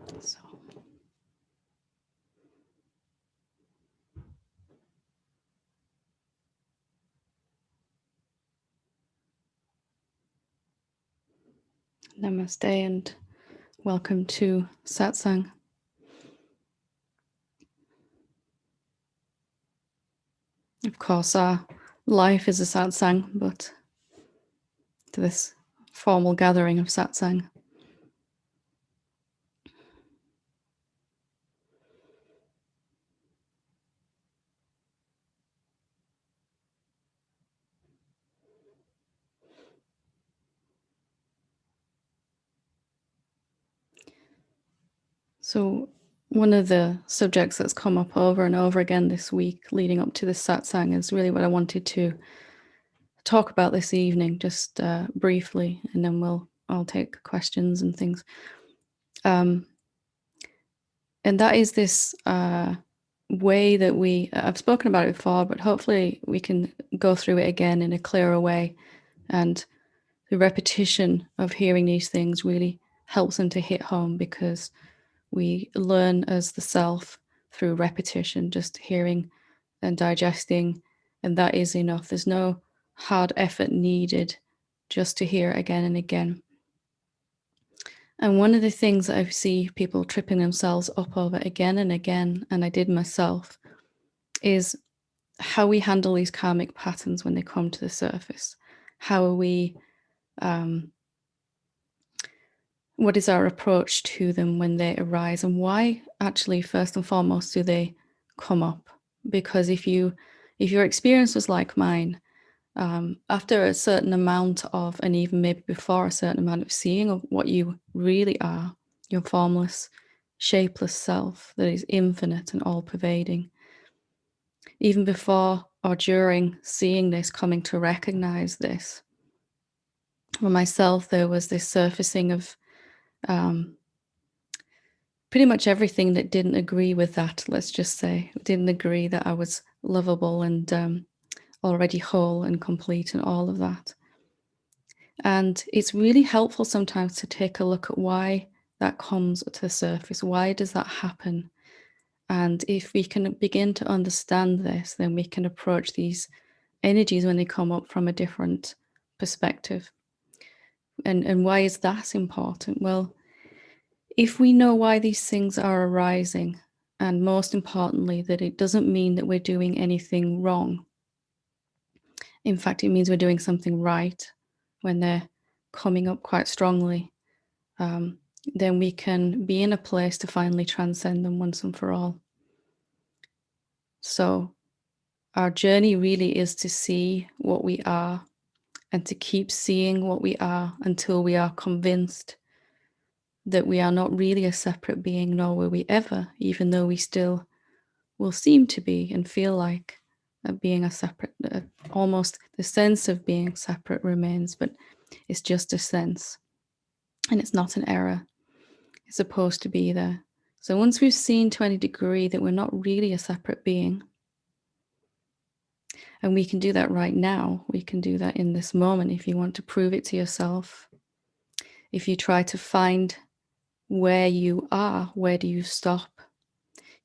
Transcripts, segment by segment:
So namaste and welcome to Satsang. Of course, our life is a Satsang, but to this formal gathering of Satsang. So one of the subjects that's come up over and over again this week leading up to this Satsang is really what I wanted to talk about this evening, just briefly, and then I'll take questions and things. And that is this way that I've spoken about it before, but hopefully we can go through it again in a clearer way. And the repetition of hearing these things really helps them to hit home, because we learn as the self through repetition, just hearing and digesting, and that is enough. There's no hard effort needed just to hear it again and again. And one of the things that I see people tripping themselves up over again and again, and I did myself, is how we handle these karmic patterns when they come to the surface. How are we, what is our approach to them when they arise, and why actually first and foremost do they come up? Because if your experience was like mine, after a certain amount of, and even maybe before a certain amount of seeing of what you really are, your formless, shapeless self that is infinite and all-pervading, even before or during seeing this, coming to recognize this, for myself, there was this surfacing of pretty much everything that didn't agree with that, let's just say. Didn't agree that I was lovable and already whole and complete and all of that. And it's really helpful sometimes to take a look at why that comes to the surface. Why does that happen? And if we can begin to understand this, then we can approach these energies when they come up from a different perspective. And why is that important? Well, if we know why these things are arising, and most importantly, that it doesn't mean that we're doing anything wrong. In fact, it means we're doing something right when they're coming up quite strongly. Then we can be in a place to finally transcend them once and for all. So our journey really is to see what we are and to keep seeing what we are until we are convinced that we are not really a separate being, nor will we ever, even though we still will seem to be and feel like being a separate, almost the sense of being separate remains, but it's just a sense and it's not an error. It's supposed to be there. So once we've seen to any degree that we're not really a separate being, and we can do that right now, we can do that in this moment if you want to prove it to yourself. If you try to find where you are, where do you stop?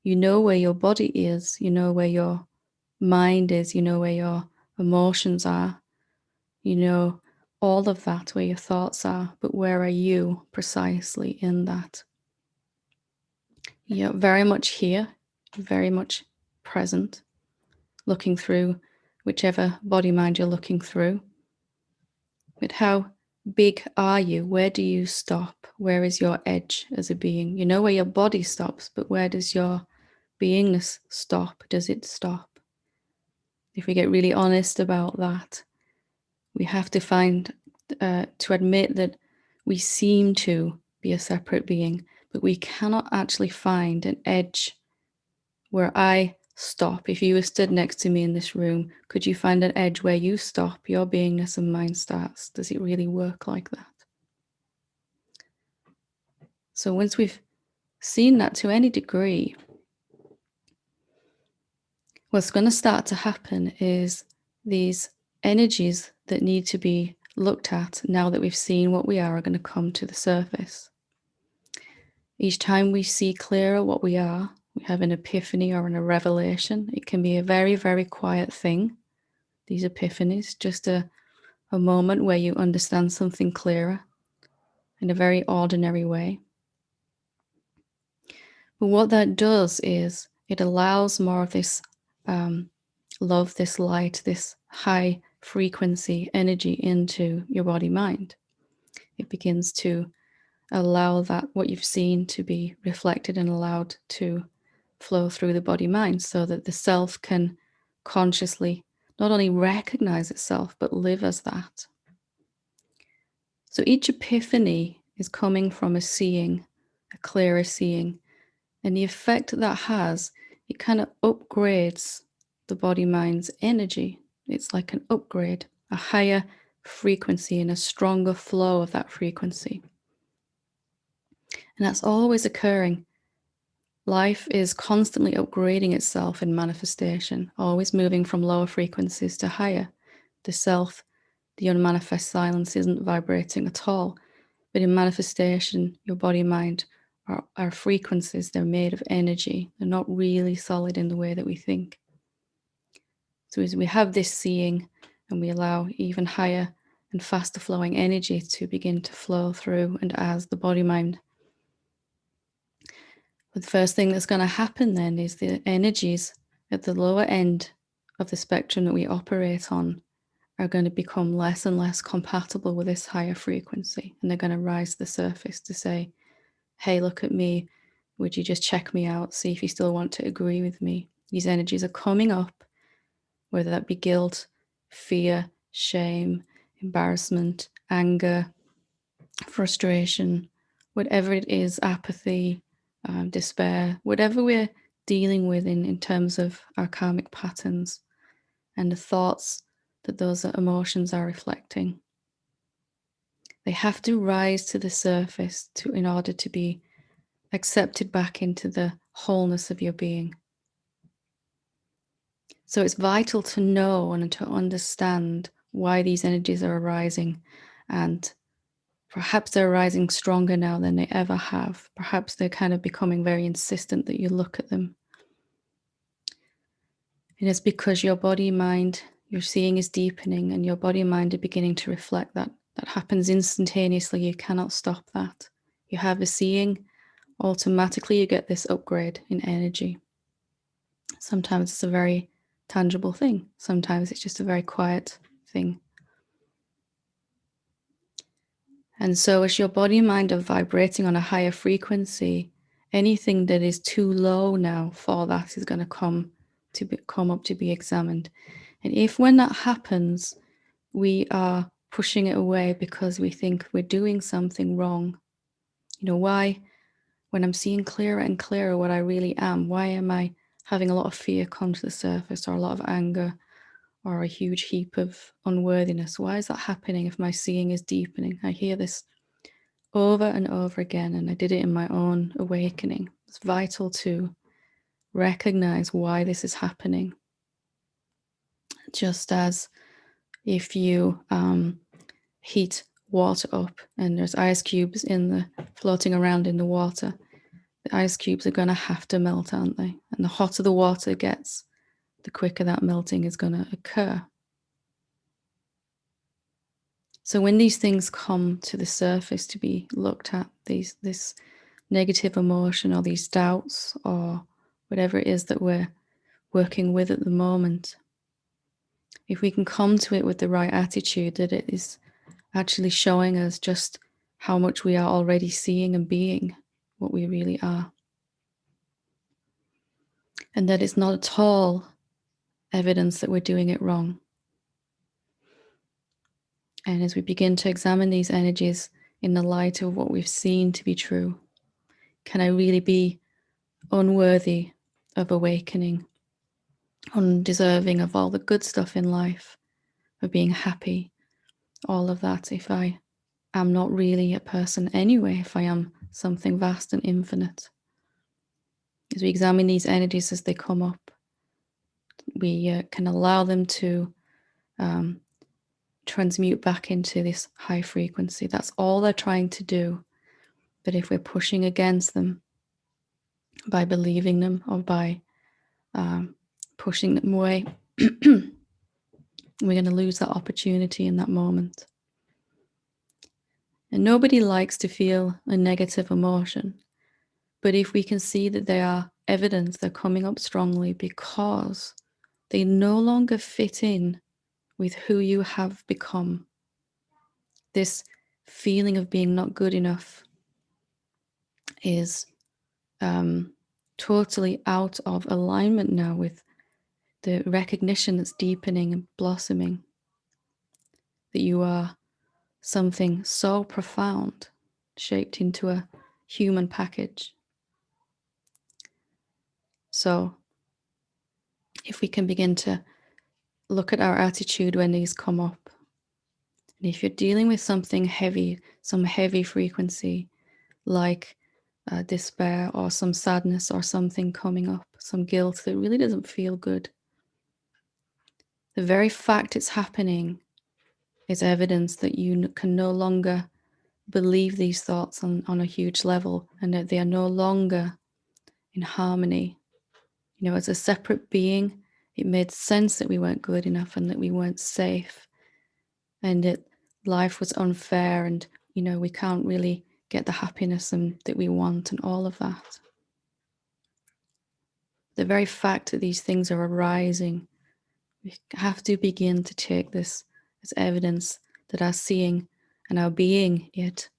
You know where your body is, you know where your mind is, you know where your emotions are, you know all of that, where your thoughts are, but where are you precisely in that? You're very much here, very much present, looking through whichever body mind you're looking through. But how big are you? Where do you stop? Where is your edge as a being? You know where your body stops, but where does your beingness stop? Does it stop? If we get really honest about that, we have to find, to admit that we seem to be a separate being, but we cannot actually find an edge where I stop. If you were stood next to me in this room, could you find an edge where you stop, your beingness and mine starts? Does it really work like that? So once we've seen that to any degree, what's going to start to happen is these energies that need to be looked at now that we've seen what we are going to come to the surface. Each time we see clearer what we are, we have an epiphany or a revelation. It can be a very, very quiet thing, these epiphanies, just a moment where you understand something clearer in a very ordinary way. But what that does is it allows more of this love, this light, this high frequency energy into your body mind. It begins to allow that what you've seen to be reflected and allowed to flow through the body mind, so that the self can consciously not only recognize itself but live as that. So each epiphany is coming from a seeing, a clearer seeing, and the effect that has, it kind of upgrades the body mind's energy. It's like an upgrade, a higher frequency and a stronger flow of that frequency. And that's always occurring. Life is constantly upgrading itself in manifestation, always moving from lower frequencies to higher. The self, the unmanifest silence, isn't vibrating at all. But in manifestation, your body, mind are frequencies. They're made of energy. They're not really solid in the way that we think. So as we have this seeing and we allow even higher and faster flowing energy to begin to flow through and as the body mind, the first thing that's going to happen then is the energies at the lower end of the spectrum that we operate on are going to become less and less compatible with this higher frequency. And they're going to rise to the surface to say, hey, look at me. Would you just check me out? See if you still want to agree with me. These energies are coming up, whether that be guilt, fear, shame, embarrassment, anger, frustration, whatever it is, apathy, despair, whatever we're dealing with in terms of our karmic patterns and the thoughts that those emotions are reflecting. They have to rise to the surface in order to be accepted back into the wholeness of your being. So it's vital to know and to understand why these energies are arising, and perhaps they're rising stronger now than they ever have. Perhaps they're kind of becoming very insistent that you look at them. And it's because your body mind, your seeing is deepening, and your body and mind are beginning to reflect that. That happens instantaneously. You cannot stop that. You have a seeing, automatically you get this upgrade in energy. Sometimes it's a very tangible thing. Sometimes it's just a very quiet thing. And so as your body and mind are vibrating on a higher frequency, anything that is too low now for that is going to come up to be examined. And if when that happens, we are pushing it away because we think we're doing something wrong. Why, when I'm seeing clearer and clearer what I really am, why am I having a lot of fear come to the surface, or a lot of anger, or a huge heap of unworthiness? Why is that happening if my seeing is deepening? I hear this over and over again, and I did it in my own awakening. It's vital to recognize why this is happening. Just as if you heat water up and there's ice cubes floating around in the water, the ice cubes are going to have to melt, aren't they? And the hotter the water gets, the quicker that melting is going to occur. So when these things come to the surface to be looked at, this negative emotion or these doubts or whatever it is that we're working with at the moment, if we can come to it with the right attitude, that it is actually showing us just how much we are already seeing and being what we really are. And that it's not at all evidence that we're doing it wrong. And as we begin to examine these energies in the light of what we've seen to be true, can I really be unworthy of awakening, undeserving of all the good stuff in life, of being happy, all of that, if I am not really a person anyway, if I am something vast and infinite? As we examine these energies as they come up, we can allow them to transmute back into this high frequency. That's all they're trying to do. But if we're pushing against them by believing them or by pushing them away, we're going to lose that opportunity in that moment. And nobody likes to feel a negative emotion. But if we can see that they are evidence, they're coming up strongly because they no longer fit in with who you have become. This feeling of being not good enough is totally out of alignment now with the recognition that's deepening and blossoming, that you are something so profound, shaped into a human package. So if we can begin to look at our attitude when these come up, and if you're dealing with something heavy, some heavy frequency, like despair or some sadness or something coming up, some guilt that really doesn't feel good, the very fact it's happening is evidence that you can no longer believe these thoughts on a huge level, and that they are no longer in harmony. You know, as a separate being, it made sense that we weren't good enough and that we weren't safe, and that life was unfair, and, you know, we can't really get the happiness that we want and all of that. The very fact that these things are arising, we have to begin to take this as evidence that our seeing and our being it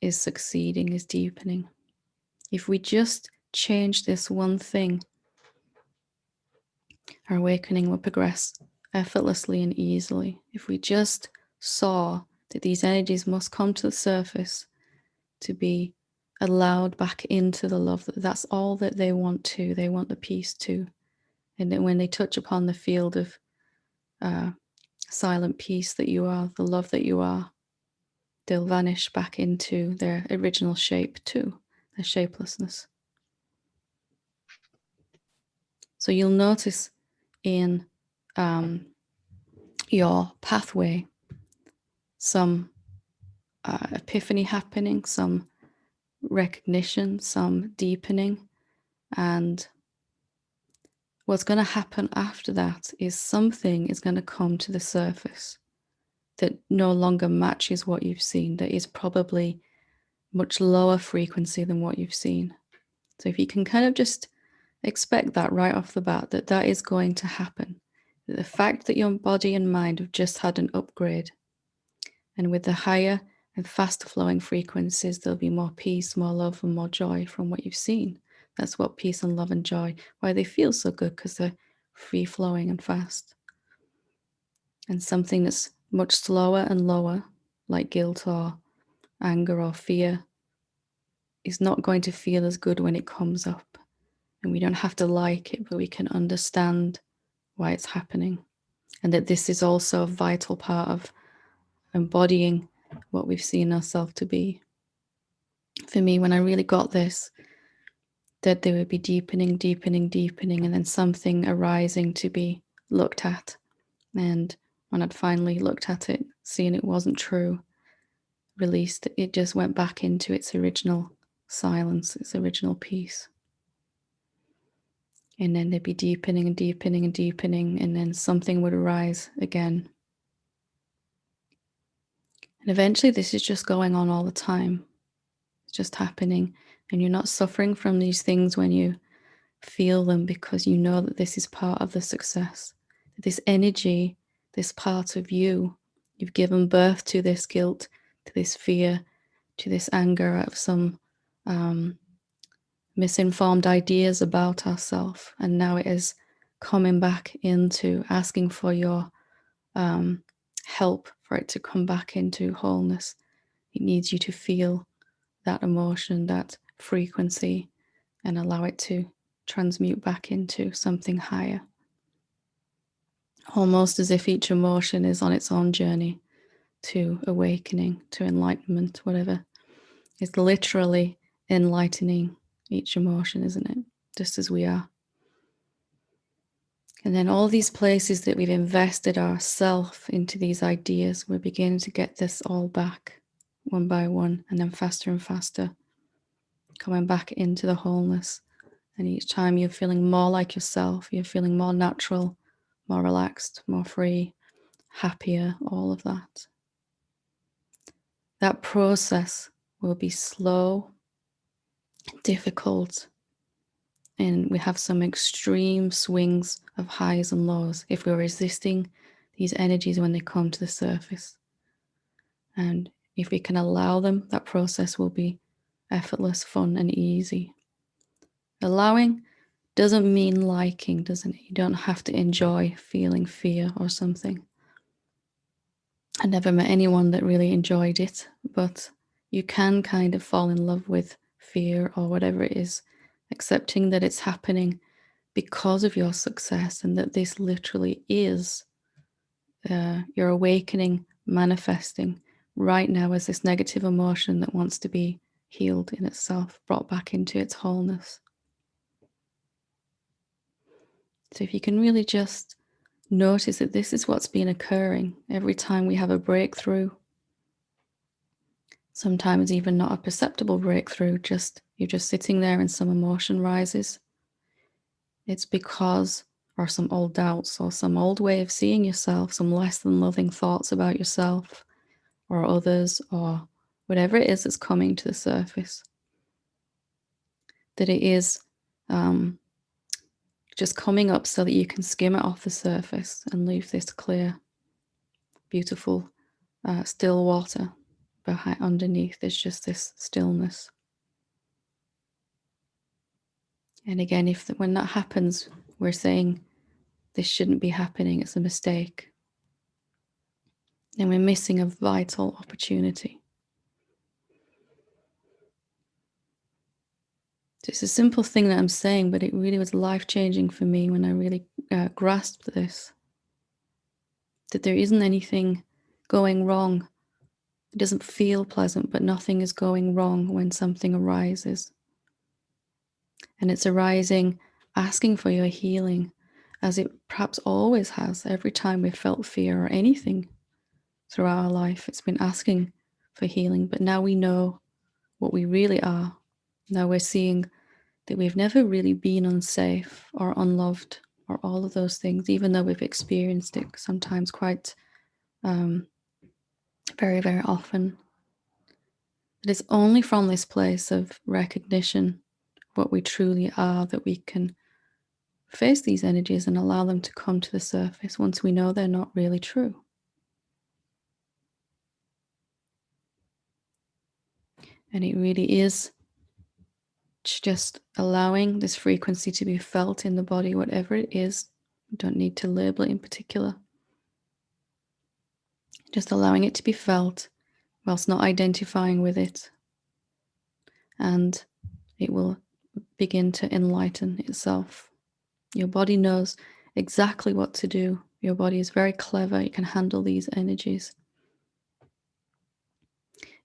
is succeeding, is deepening. If we just change this one thing, our awakening will progress effortlessly and easily. If we just saw that these energies must come to the surface to be allowed back into the love, that's all that they want to. They want the peace too. And then when they touch upon the field of silent peace that you are, the love that you are, they'll vanish back into their original shape too, their shapelessness. So you'll notice in your pathway some epiphany happening, some recognition, some deepening. And what's going to happen after that is something is going to come to the surface that no longer matches what you've seen, that is probably much lower frequency than what you've seen. So if you can kind of just expect that right off the bat, that is going to happen. The fact that your body and mind have just had an upgrade, and with the higher and faster flowing frequencies, there'll be more peace, more love, and more joy from what you've seen. That's what peace and love and joy, why they feel so good, because they're free flowing and fast. And something that's much slower and lower, like guilt or anger or fear, is not going to feel as good when it comes up. And we don't have to like it, but we can understand why it's happening. And that this is also a vital part of embodying what we've seen ourselves to be. For me, when I really got this, that there would be deepening, deepening, deepening, and then something arising to be looked at. And when I'd finally looked at it, seeing it wasn't true, released, it just went back into its original silence, its original peace. And then there'd be deepening and deepening and deepening, and then something would arise again. And eventually this is just going on all the time. It's just happening, and you're not suffering from these things when you feel them, because you know that this is part of the success. This energy, this part of you, you've given birth to this guilt, to this fear, to this anger out of some misinformed ideas about ourselves, and now it is coming back into asking for your help, for it to come back into wholeness. It needs you to feel that emotion, that frequency, and allow it to transmute back into something higher. Almost as if each emotion is on its own journey to awakening, to enlightenment, whatever. It's literally enlightening each emotion, isn't it? Just as we are. And then all these places that we've invested ourselves into these ideas, we're beginning to get this all back one by one, and then faster and faster. coming back into the wholeness. And each time you're feeling more like yourself, you're feeling more natural, more relaxed, more free, happier, all of that. That process will be slow, difficult, and we have some extreme swings of highs and lows if we're resisting these energies when they come to the surface. And if we can allow them, that process will be effortless, fun, and easy. Allowing doesn't mean liking, doesn't it? You don't have to enjoy feeling fear or something. I never met anyone that really enjoyed it, but you can kind of fall in love with fear or whatever it is, accepting that it's happening because of your success and that this literally is your awakening manifesting right now as this negative emotion that wants to be healed in itself, brought back into its wholeness. So if you can really just notice that this is what's been occurring every time we have a breakthrough, sometimes even not a perceptible breakthrough, just you're just sitting there and some emotion rises. It's because, or some old doubts or some old way of seeing yourself, some less than loving thoughts about yourself or others or whatever it is that's coming to the surface, that it is just coming up so that you can skim it off the surface and leave this clear, beautiful, still water behind, underneath. There's just this stillness. And again, when that happens, we're saying this shouldn't be happening, it's a mistake. And we're missing a vital opportunity. So it's a simple thing that I'm saying, but it really was life-changing for me when I really grasped this. That there isn't anything going wrong. It doesn't feel pleasant, but nothing is going wrong when something arises. And it's arising, asking for your healing, as it perhaps always has every time we've felt fear or anything throughout our life. It's been asking for healing, but now we know what we really are. Now we're seeing that we've never really been unsafe or unloved or all of those things, even though we've experienced it sometimes quite very, very often. It is only from this place of recognition, what we truly are, that we can face these energies and allow them to come to the surface once we know they're not really true. And it really is just allowing this frequency to be felt in the body, whatever it is. You don't need to label it in particular. Just allowing it to be felt whilst not identifying with it. And it will begin to enlighten itself. Your body knows exactly what to do. Your body is very clever. It can handle these energies.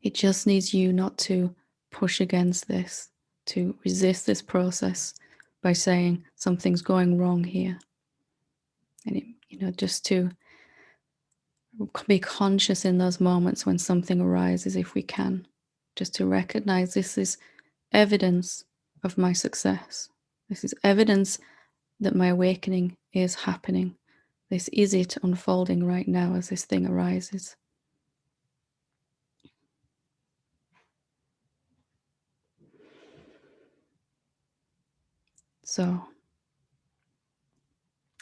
It just needs you not to push against this, to resist this process by saying something's going wrong here. And just to be conscious in those moments when something arises, if we can, just to recognize this is evidence of my success. This is evidence that my awakening is happening. This is it unfolding right now as this thing arises. So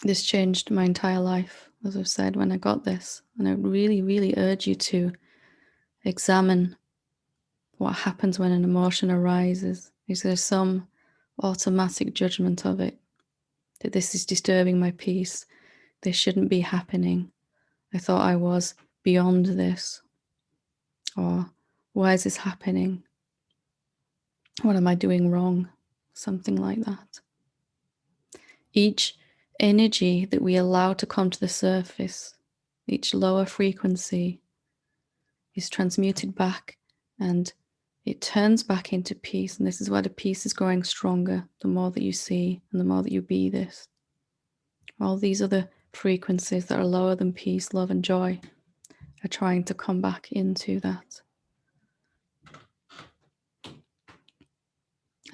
this changed my entire life, as I've said, when I got this. And I really, really urge you to examine what happens when an emotion arises. Is there some automatic judgment of it? That this is disturbing my peace. This shouldn't be happening. I thought I was beyond this. Or why is this happening? What am I doing wrong? Something like that. Each energy that we allow to come to the surface, each lower frequency, is transmuted back and it turns back into peace. And this is why the peace is growing stronger the more that you see and the more that you be this. All these other frequencies that are lower than peace, love, and joy are trying to come back into that.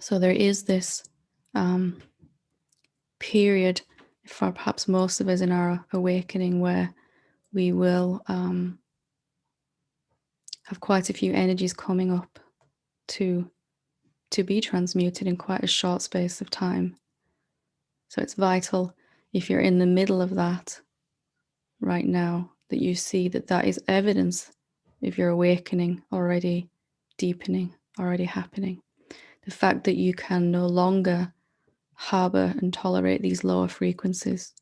So there is this period for perhaps most of us in our awakening where we will have quite a few energies coming up to be transmuted in quite a short space of time. So it's vital, if you're in the middle of that right now, that you see that that is evidence of your awakening already deepening, already happening. The fact that you can no longer harbor and tolerate these lower frequencies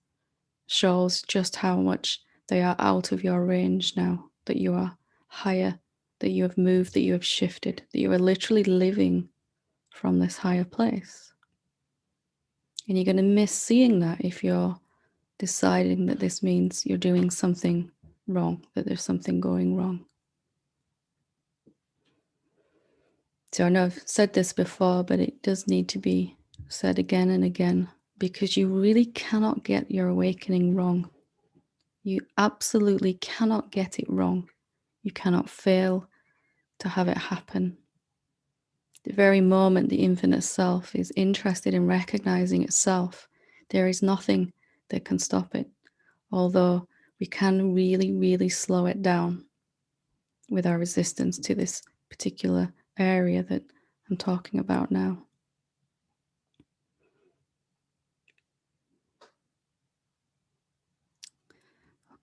shows just how much they are out of your range now, that you are higher, that you have moved, that you have shifted, that you are literally living from this higher place. And you're going to miss seeing that if you're deciding that this means you're doing something wrong, that there's something going wrong. So I know I've said this before, but it does need to be said again and again, because you really cannot get your awakening wrong. You absolutely cannot get it wrong. You cannot fail to have it happen. The very moment the infinite self is interested in recognizing itself, there is nothing that can stop it, although we can really, really slow it down with our resistance to this particular area that I'm talking about now.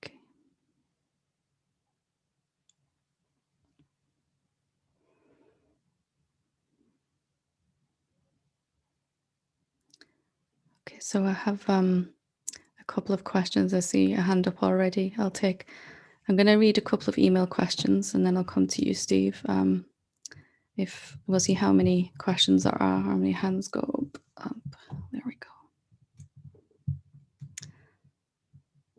Okay. Okay, so I have a couple of questions. I see a hand up already. I'm going to read a couple of email questions and then I'll come to you, Steve. If we'll see how many questions there are, how many hands go up. There we go.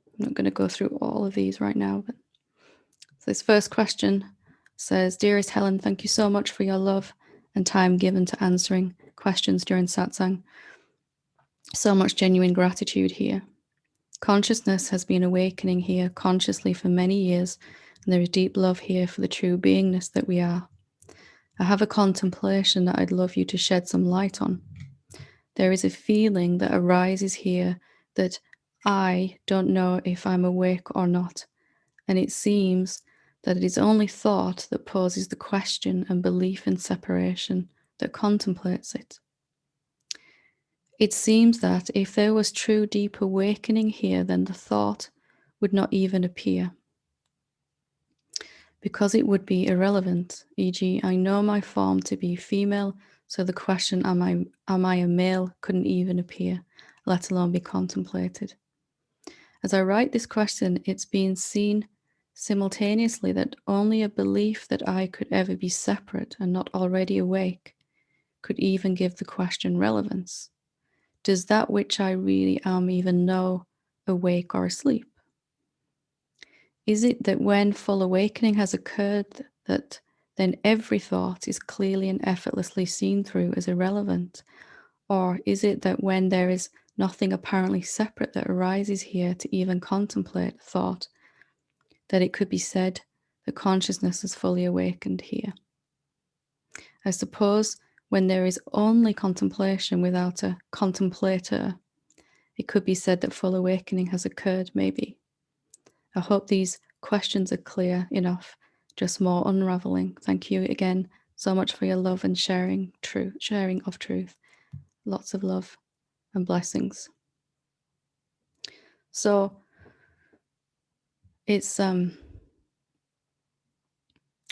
I'm not going to go through all of these right now, but so this first question says, "Dearest Helen, thank you so much for your love and time given to answering questions during satsang. So much genuine gratitude here. Consciousness has been awakening here consciously for many years, and there is deep love here for the true beingness that we are. I have a contemplation that I'd love you to shed some light on. There is a feeling that arises here that I don't know if I'm awake or not, and it seems that it is only thought that poses the question and belief in separation that contemplates it. It seems that if there was true deep awakening here, then the thought would not even appear, because it would be irrelevant, e.g., I know my form to be female, so the question, am I a male, couldn't even appear, let alone be contemplated. As I write this question, it's being seen simultaneously that only a belief that I could ever be separate and not already awake could even give the question relevance. Does that which I really am even know awake or asleep? Is it that when full awakening has occurred, that then every thought is clearly and effortlessly seen through as irrelevant? Or is it that when there is nothing apparently separate that arises here to even contemplate thought, that it could be said that consciousness is fully awakened here? I suppose when there is only contemplation without a contemplator, it could be said that full awakening has occurred, maybe. I hope these questions are clear enough, just more unraveling. Thank you again so much for your love and sharing of truth. Lots of love and blessings. So it's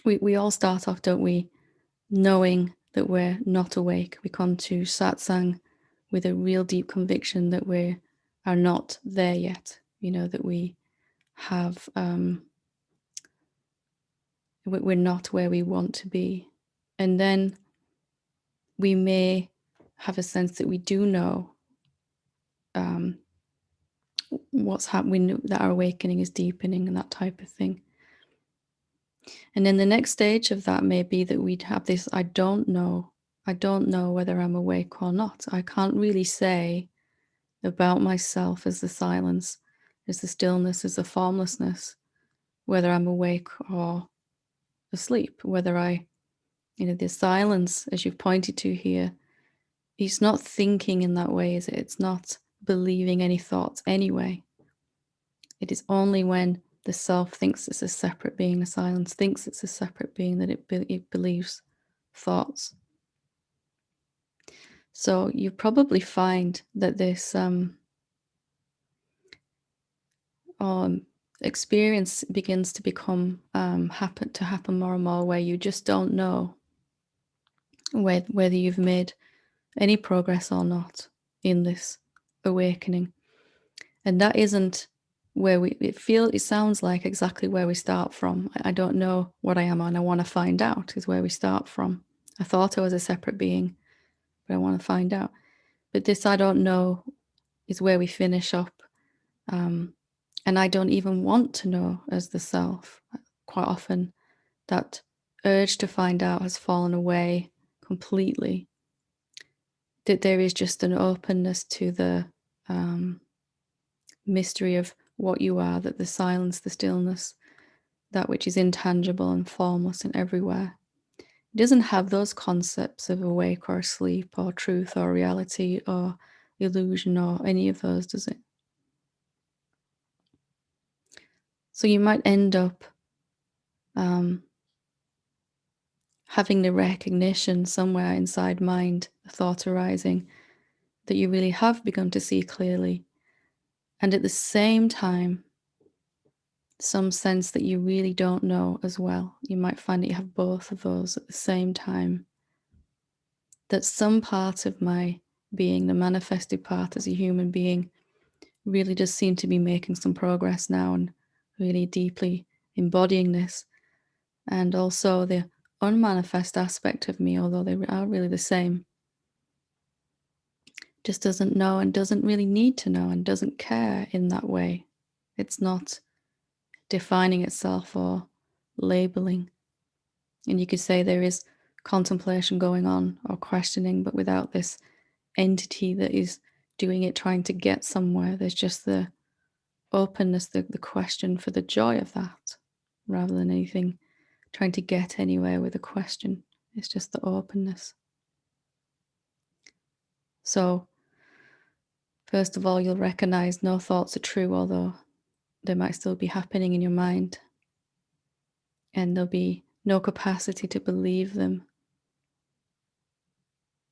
we all start off, don't we, knowing that we're not awake. We come to satsang with a real deep conviction that we are not there yet, that we have we're not where we want to be. And then we may have a sense that we do know what's happening, that our awakening is deepening and that type of thing. And then the next stage of that may be that we'd have this, I don't know whether I'm awake or not. I can't really say about myself as the silence, as the stillness, as the formlessness, whether I'm awake or asleep, whether the silence, as you've pointed to here, It's not thinking in that way, is it? It's not believing any thoughts anyway. It is only when the self thinks it's a separate being, the silence thinks it's a separate being, that it believes thoughts. So you probably find that this experience begins to become happen more and more, where you just don't know whether you've made any progress or not in this awakening. And that isn't where it sounds like exactly where we start from. I don't know what I am and I want to find out is where we start from. I thought I was a separate being, but I want to find out. But this I don't know is where we finish up. And I don't even want to know as the self. Quite often that urge to find out has fallen away completely. That there is just an openness to the mystery of what you are, that the silence, the stillness, that which is intangible and formless and everywhere. It doesn't have those concepts of awake or asleep or truth or reality or illusion or any of those, does it? So you might end up having the recognition somewhere inside mind, the thought arising, that you really have begun to see clearly. And at the same time, some sense that you really don't know as well. You might find that you have both of those at the same time. That some part of my being, the manifested part as a human being, really does seem to be making some progress now and really deeply embodying this. And also the unmanifest aspect of me, although they are really the same, just doesn't know and doesn't really need to know and doesn't care in that way. It's not defining itself or labeling. And you could say there is contemplation going on or questioning, but without this entity that is doing it, trying to get somewhere. There's just the openness, the question for the joy of that, rather than anything trying to get anywhere with a question. It's just the openness. So, first of all, you'll recognize no thoughts are true, although they might still be happening in your mind. And there'll be no capacity to believe them.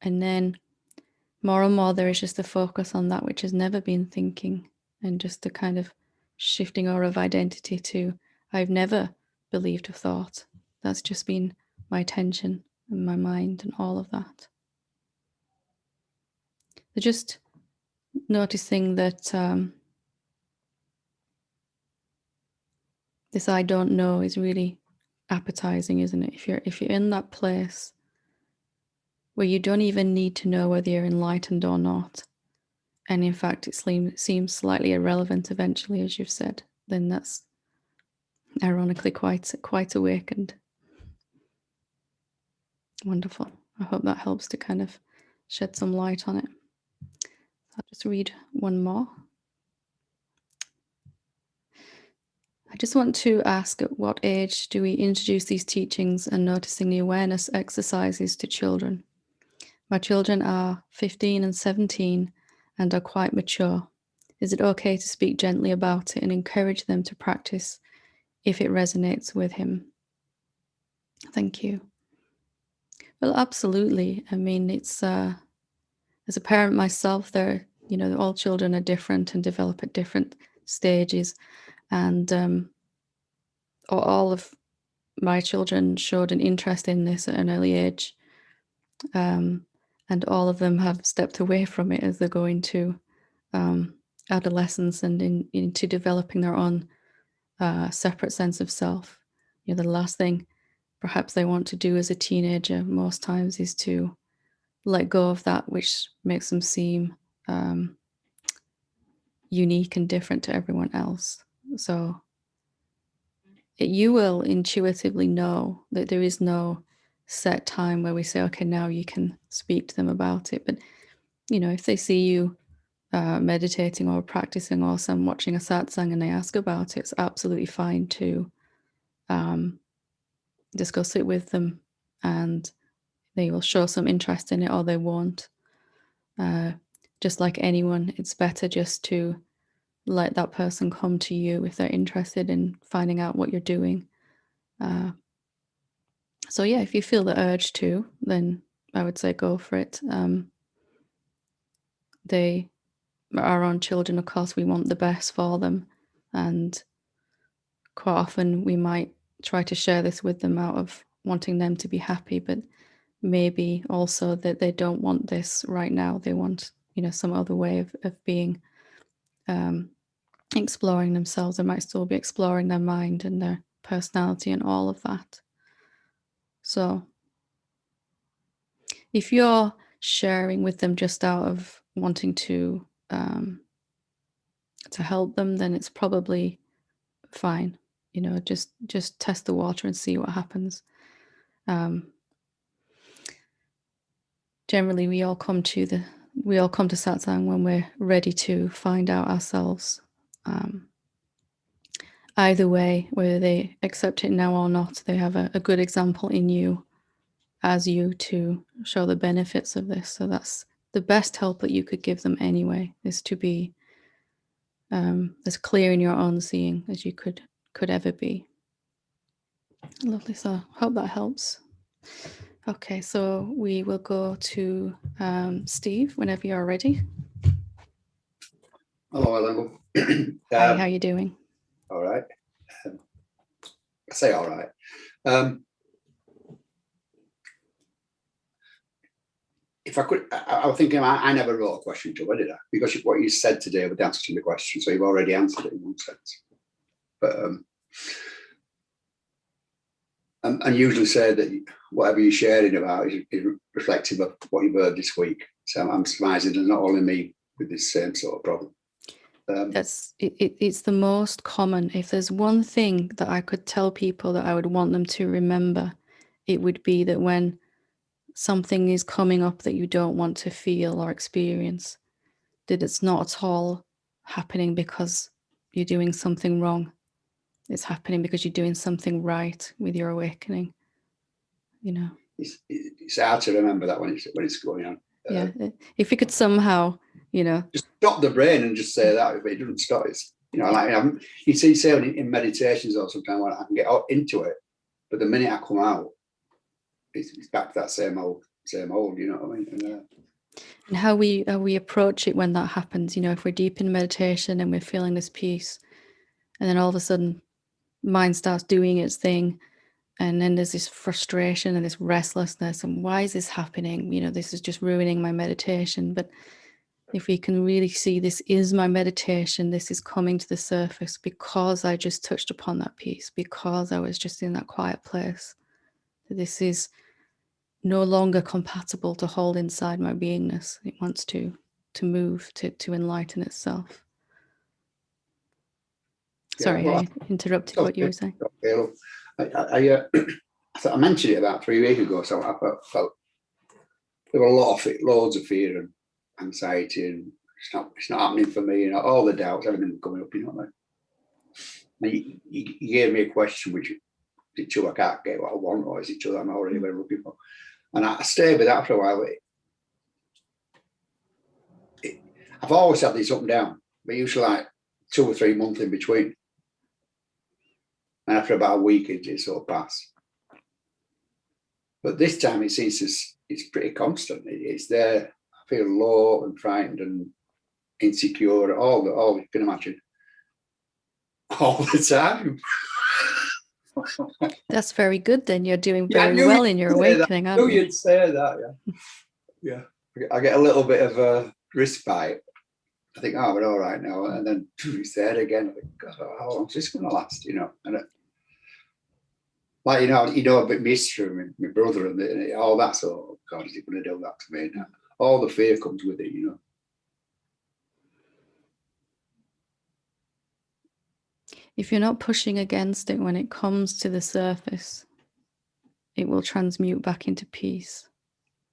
And then more and more, there is just a focus on that which has never been thinking, and just the kind of shifting over of identity to, I've never believed a thought. That's just been my attention and my mind and all of that. So just noticing that this I don't know is really appetizing, isn't it? If you're in that place where you don't even need to know whether you're enlightened or not, and in fact it seems slightly irrelevant eventually, as you've said, then that's ironically quite awakened. Wonderful. I hope that helps to kind of shed some light on it. I'll just read one more. I just want to ask, at what age do we introduce these teachings and noticing the awareness exercises to children? My children are 15 and 17 and are quite mature. Is it okay to speak gently about it and encourage them to practice if it resonates with him? Thank you. Well, absolutely. I mean, it's as a parent myself, all children are different and develop at different stages, and all of my children showed an interest in this at an early age, and all of them have stepped away from it as they go into adolescence and into developing their own separate sense of self. The last thing perhaps they want to do as a teenager most times is to let go of that which makes them seem unique and different to everyone else. So you will intuitively know that there is no set time where we say, okay, now you can speak to them about it. But if they see you meditating or practicing or some watching a satsang and they ask about it, it's absolutely fine to discuss it with them, and they will show some interest in it or they won't. Just like anyone, it's better just to let that person come to you if they're interested in finding out what you're doing. So yeah, if you feel the urge to, then I would say go for it. They are our own children, of course. We want the best for them, and quite often we might try to share this with them out of wanting them to be happy, but maybe also that they don't want this right now. They want, some other way of being, exploring themselves. They might still be exploring their mind and their personality and all of that. So if you're sharing with them just out of wanting to help them, then it's probably fine. Just test the water and see what happens. Generally, we all come to satsang when we're ready to find out ourselves. Either way, whether they accept it now or not, they have a good example in you as you to show the benefits of this. So that's the best help that you could give them anyway, is to be as clear in your own seeing as you could ever be. Lovely. So hope that helps. Okay, so we will go to Steve whenever you're ready. Hello, Helen. Hi, how are you doing? All right. I say all right. If I could, I was thinking, I never wrote a question to her, did I? Because what you said today was answering the question, so you've already answered it in one sense. But and usually say that whatever you're sharing about is reflective of what you've heard this week. So I'm surmising there's not only me with this same sort of problem. It's the most common. If there's one thing that I could tell people that I would want them to remember, it would be that when something is coming up that you don't want to feel or experience, that it's not at all happening because you're doing something wrong. It's happening because you're doing something right with your awakening. It's hard to remember that when it's going on. Yeah, if you could somehow, just stop the brain and just say that, but it doesn't stop. It's like you see, say in meditations or sometimes when I can get out into it, but the minute I come out, it's back to that same old. You know what I mean? And how we approach it when that happens. If we're deep in meditation and we're feeling this peace, and then all of a sudden, mind starts doing its thing. And then there's this frustration and this restlessness. And why is this happening? This is just ruining my meditation. But if we can really see this is my meditation, this is coming to the surface because I just touched upon that peace, because I was just in that quiet place. This is no longer compatible to hold inside my beingness. It wants to move, to enlighten itself. Sorry, I interrupted what you were saying. I mentioned it about 3 weeks ago, so I felt there were loads of fear and anxiety, and it's not happening for me, all the doubts, everything coming up, And you gave me a question, which is it true I can't get what I want, or is it true that I'm already where I'm looking for? And I stayed with that for a while. I've always had this up and down, but usually like 2 or 3 months in between. And after about a week, it sort of passed. But this time it seems it's pretty constant. It's there. I feel low and frightened and insecure, all you can imagine, all the time. That's very good. Then you're doing very well in your awakening, aren't you? You'd say that, yeah. I get a little bit of a respite. I think, we're all right now, and then it's there again. I think, God, how long is this going to last? And a bit mystery with my brother and all that. So, God, is he going to do that to me now? All the fear comes with it, If you're not pushing against it when it comes to the surface, it will transmute back into peace.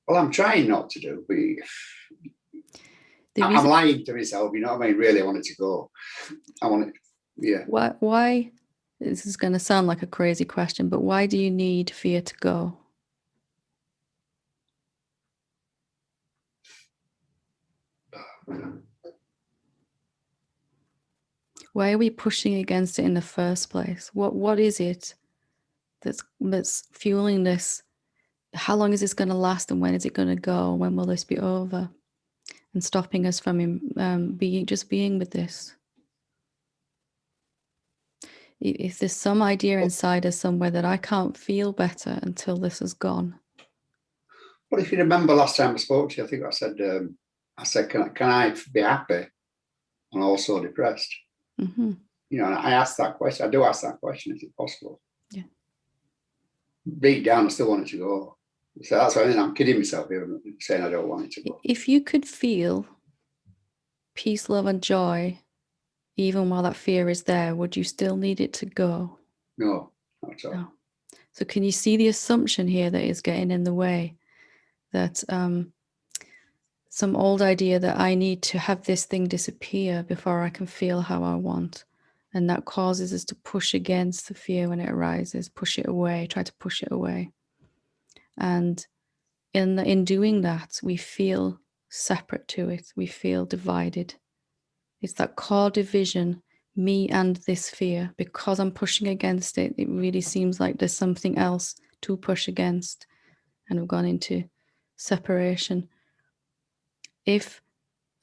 Well, I'm trying not to do, but I'm lying to myself, you know what I mean? Really, I want it to go. I want it, yeah. Why? This is going to sound like a crazy question, but why do you need fear to go? Why are we pushing against it in the first place? What is it that's fueling this? How long is this going to last, and when is it going to go? When will this be over? And stopping us from being with this. If there's some idea inside us somewhere that I can't feel better until this is gone. Well, if you remember last time I spoke to you, I think I said, can I be happy and also depressed? Mm-hmm. You know, and I asked that question. I do ask that question, is it possible? Yeah. Deep down, I still want it to go. So that's why I'm kidding myself here, saying I don't want it to go. If you could feel peace, love, and joy, even while that fear is there, would you still need it to go? No, not at all. No. So can you see the assumption here that is getting in the way? That some old idea that I need to have this thing disappear before I can feel how I want. And that causes us to push against the fear when it arises, push it away, try to push it away. And in doing that, we feel separate to it. We feel divided. It's that core division, me and this fear. Because I'm pushing against it, it really seems like there's something else to push against. And we've gone into separation. If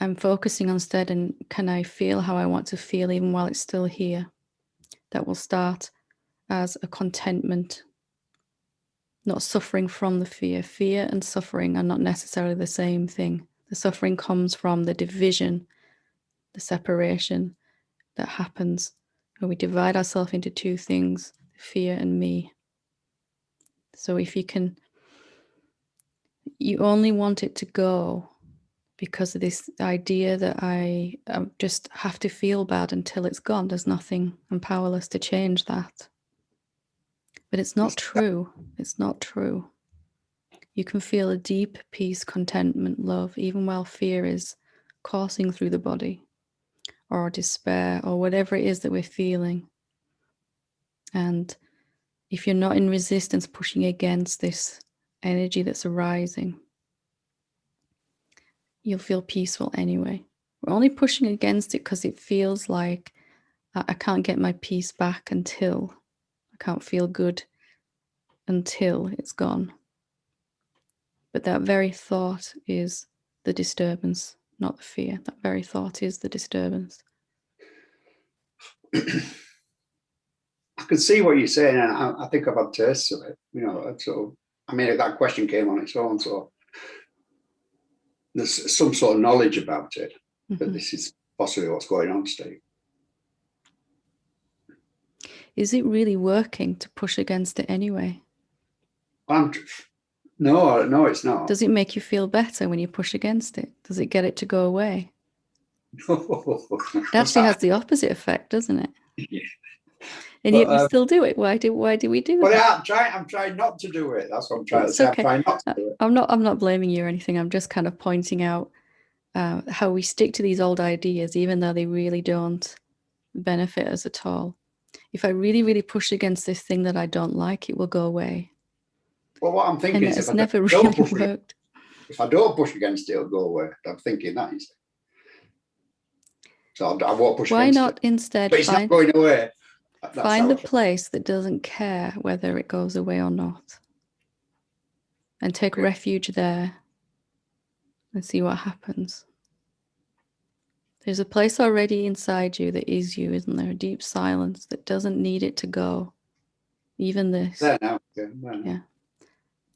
I'm focusing on instead, and can I feel how I want to feel even while it's still here? That will start as a contentment, not suffering from the fear. Fear and suffering are not necessarily the same thing. The suffering comes from the division, the separation that happens when we divide ourselves into two things, fear and me. So if you only want it to go because of this idea that I just have to feel bad until it's gone. There's nothing, I'm powerless to change that. But it's not true. It's not true. You can feel a deep peace, contentment, love, even while fear is coursing through the body, or despair, or whatever it is that we're feeling. And if you're not in resistance, pushing against this energy that's arising, you'll feel peaceful anyway. We're only pushing against it because it feels like I can't get my peace back until I can't feel good until it's gone. But that very thought is the disturbance, not the fear. That very thought is the disturbance. I can see what you're saying, and I think I've had tastes of it. You know, so I mean, that question came on its own, so there's some sort of knowledge about it. Mm-hmm. But this is possibly what's going on, Steve. Is it really working to push against it anyway? No, it's not. Does it make you feel better when you push against it? Does it get it to go away? No. It actually has the opposite effect, doesn't it? Yeah. And yet we still do it. Why do we do that? that? I'm trying not to do it. That's what I'm trying to It's say. okay. I'm trying not to do it. I'm not blaming you or anything. I'm just kind of pointing out how we stick to these old ideas, even though they really don't benefit us at all. If I really, really push against this thing that I don't like, it will go away. Well, what I'm thinking is it's never really worked. If I don't push against it, it'll go away. I'm thinking that is. So I won't push Why against not it. instead But it's not going away. Find a place that doesn't care whether it goes away or not. And take refuge there and see what happens. There's a place already inside you that is you, isn't there? A deep silence that doesn't need it to go. Even this. There now. Yeah.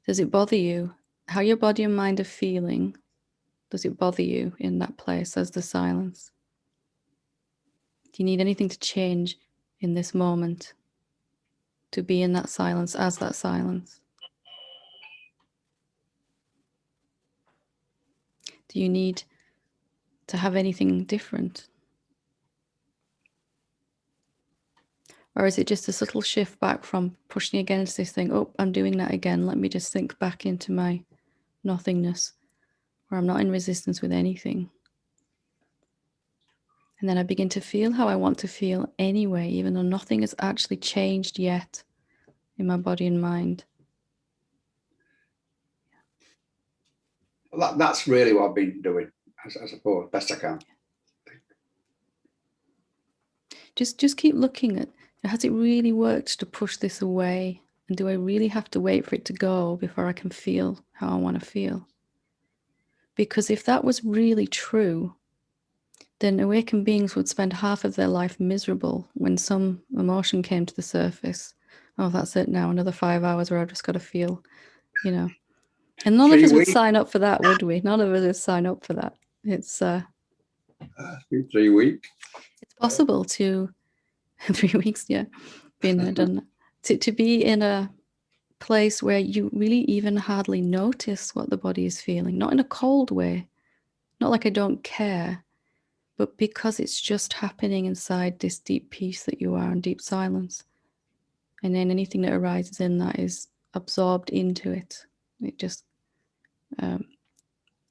Does it bother you? How your body and mind are feeling, does it bother you in that place as the silence? Do you need anything to change in this moment to be in that silence as that silence? Do you need to have anything different? Or is it just a subtle shift back from pushing against this thing? Oh, I'm doing that again. Let me just sink back into my nothingness where I'm not in resistance with anything. And then I begin to feel how I want to feel anyway, even though nothing has actually changed yet in my body and mind. That's really what I've been doing. I suppose, best I can. Just keep looking at, has it really worked to push this away? And do I really have to wait for it to go before I can feel how I want to feel? Because if that was really true, then awakened beings would spend half of their life miserable when some emotion came to the surface. Oh, that's it now, another 5 hours where I've just got to feel, you know. And none of 3 us would weeks. sign up for that, would we? None of us would sign up for that. It's 3 weeks. it's possible to 3 weeks, yeah, been there, done that. To be in a place where you really even hardly notice what the body is feeling, not in a cold way, not like I don't care, but because it's just happening inside this deep peace that you are in deep silence. And then anything that arises in that is absorbed into it. It just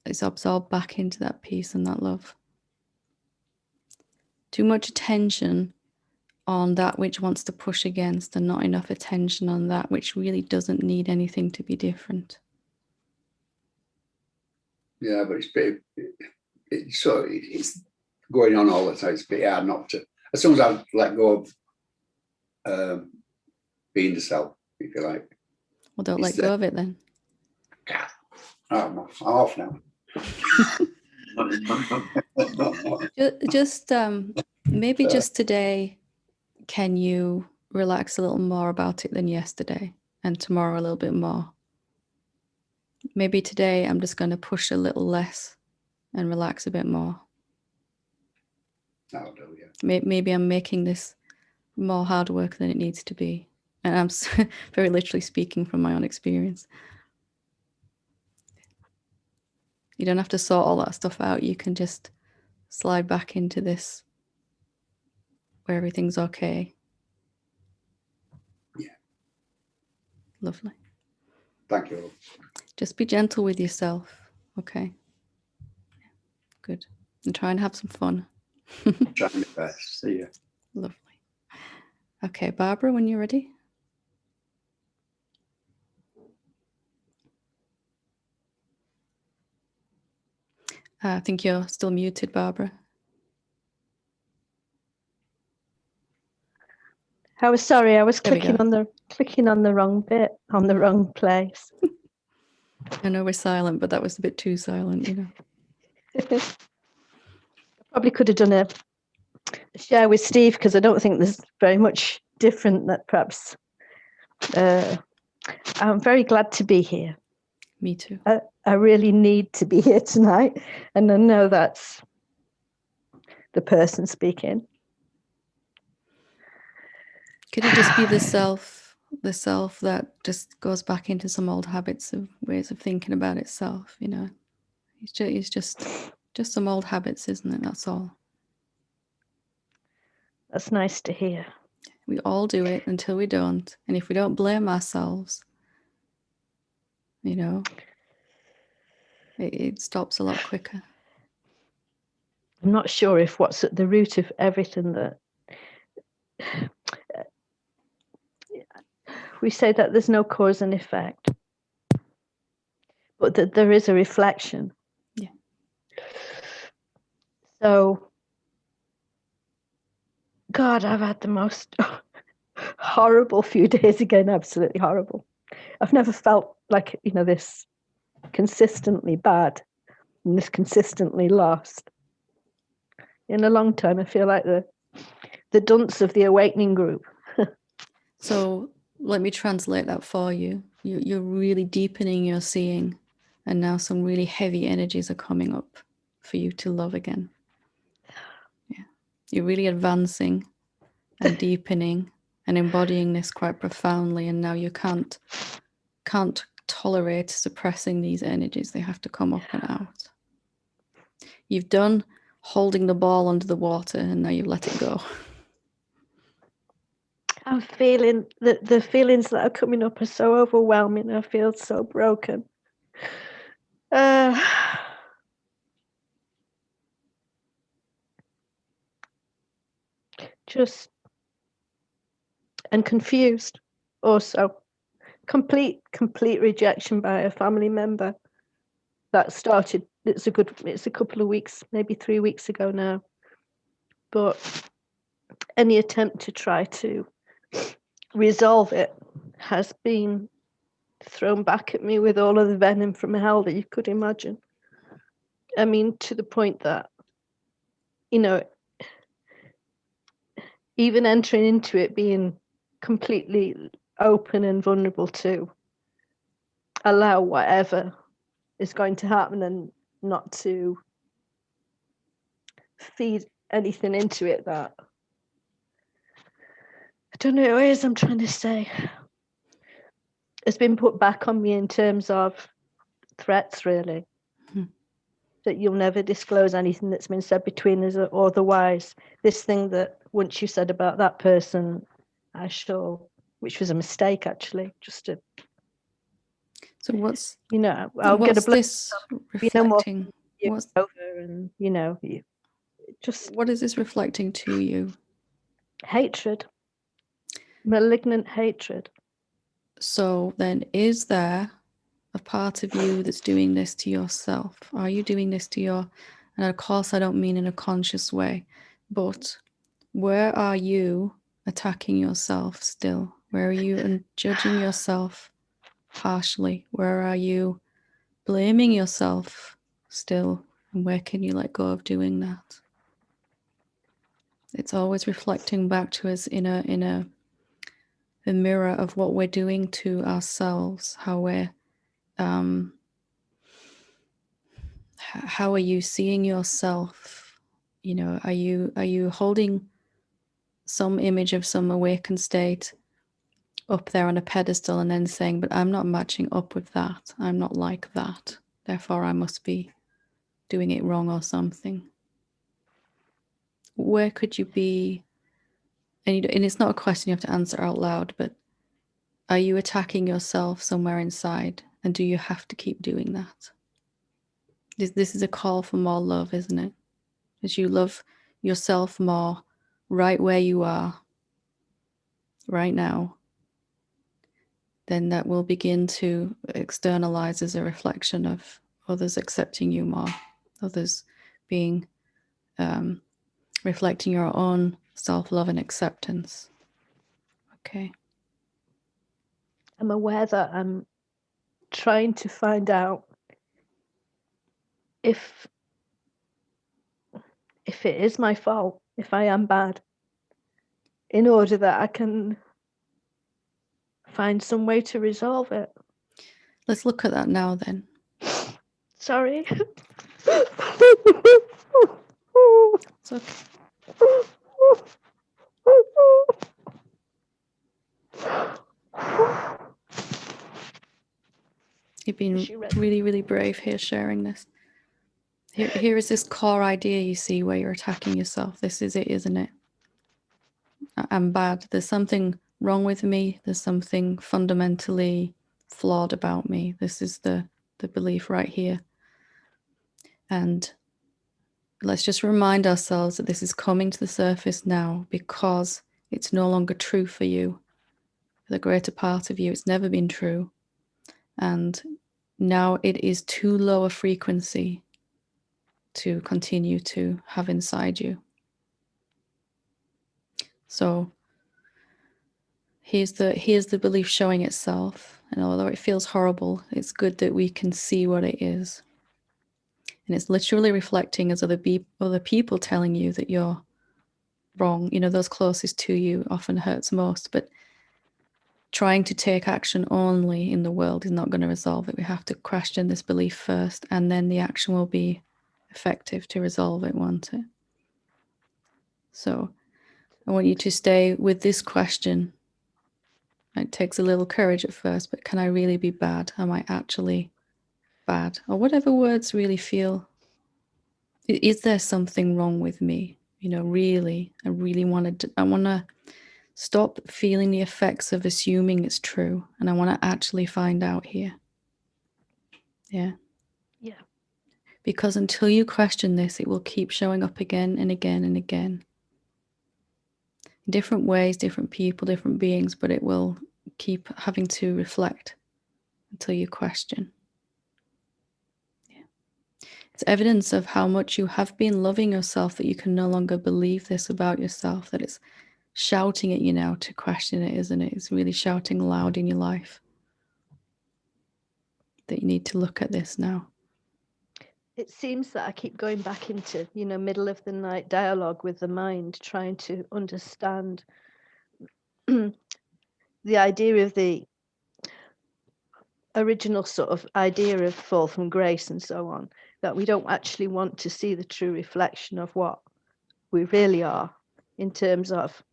it's absorbed back into that peace and that love. Too much attention on that which wants to push against, and not enough attention on that which really doesn't need anything to be different. Yeah, but it's going on all the time. It's a bit hard not to. As soon as I let go of being the self, if you like. Well, don't let go of it then. I'm off now. Just maybe just today, can you relax a little more about it than yesterday, and tomorrow a little bit more? Maybe today I'm just going to push a little less and relax a bit more. That'll do, yeah. Maybe I'm making this more hard work than it needs to be. And I'm very literally speaking from my own experience. You don't have to sort all that stuff out. You can just slide back into this where everything's okay. Yeah. Lovely. Thank you. Just be gentle with yourself, okay? Good. And try and have some fun. Trying my best. See you. Lovely. Okay, Barbara, when you're ready. I think you're still muted, Barbara. I was sorry, I was There we clicking on the wrong bit, on the wrong place. I know we're silent, but that was a bit too silent, you know. I probably could have done a share with Steve, because I don't think there's very much different that perhaps. I'm very glad to be here. Me too. I really need to be here tonight, and I know that's the person speaking. Could it just be the self that just goes back into some old habits of ways of thinking about itself, you know? It's just some old habits, isn't it? That's all. That's nice to hear. We all do it until we don't. And if we don't blame ourselves, you know, it stops a lot quicker. I'm not sure if what's at the root of everything that we say, that there's no cause and effect, but that there is a reflection. Yeah. So, God, I've had the most horrible few days again, absolutely horrible. I've never felt like, you know, this consistently bad and this consistently lost. In a long time, I feel like the dunce of the awakening group. So let me translate that for you. You're really deepening your seeing, and now some really heavy energies are coming up for you to love again. Yeah, you're really advancing and deepening and embodying this quite profoundly, and now you can't tolerate suppressing these energies. They have to come up and out. You've done holding the ball under the water, and now you've let it go. I'm feeling that the feelings that are coming up are so overwhelming. I feel so broken. Just and confused. Also, complete rejection by a family member that started it's a couple of weeks, maybe 3 weeks ago now. But any attempt to try to resolve it has been thrown back at me with all of the venom from hell that you could imagine. I mean, to the point that, you know, even entering into it, being completely open and vulnerable to allow whatever is going to happen and not to feed anything into it that, I don't know what it is I'm trying to say. It's been put back on me in terms of threats, really. That you'll never disclose anything that's been said between us, or otherwise this thing that once you said about that person, I shall, which was a mistake actually, just to, So what's, you know, I'll get a this reflecting? What's over, and you know, just what is this reflecting to you? hatred, malignant hatred. So then, is there a part of you that's doing this to yourself? Are you doing this to your, and of course I don't mean in a conscious way, but where are you attacking yourself still? Where are you judging yourself harshly? Where are you blaming yourself still? And where can you let go of doing that? It's always reflecting back to us in a mirror of what we're doing to ourselves, how we're how are you seeing yourself? You know, are you holding some image of some awakened state up there on a pedestal and then saying, but I'm not matching up with that, I'm not like that, therefore I must be doing it wrong or something? Where could you be? And it's not a question you have to answer out loud, but are you attacking yourself somewhere inside, and do you have to keep doing that? This is a call for more love, isn't it? As you love yourself more right where you are right now, then that will begin to externalize as a reflection of others accepting you more, others being reflecting your own self-love and acceptance. Okay. I'm aware that I'm trying to find out if it is my fault, if I am bad, in order that I can find some way to resolve it. Let's look at that now then. Sorry. It's okay. You've been really, really brave here sharing this. Here is this core idea, you see, where you're attacking yourself. This is it, isn't it? I'm bad. There's something wrong with me. There's something fundamentally flawed about me. This is the belief right here. And let's just remind ourselves that this is coming to the surface now because it's no longer true for you. For the greater part of you, it's never been true. And now it is too low a frequency to continue to have inside you. So here's the belief showing itself, and although it feels horrible, it's good that we can see what it is. And it's literally reflecting as other people telling you that you're wrong. You know, those closest to you often hurts most, but trying to take action only in the world is not going to resolve it. We have to question this belief first, and then the action will be effective to resolve it, won't it? So I want you to stay with this question. It takes a little courage at first, but can I really be bad? Am I actually bad? Or whatever words really feel. Is there something wrong with me? You know, really, I want to stop feeling the effects of assuming it's true, and I want to actually find out here. Yeah. Yeah. Because until you question this, it will keep showing up again and again and again. In different ways, different people, different beings, but it will keep having to reflect until you question. Yeah. It's evidence of how much you have been loving yourself that you can no longer believe this about yourself, that it's shouting at you now to question it, isn't it? It's really shouting loud in your life that you need to look at this now. It seems that I keep going back into, middle of the night dialogue with the mind, trying to understand the idea of the original sort of idea of fall from grace and so on, that we don't actually want to see the true reflection of what we really are in terms of,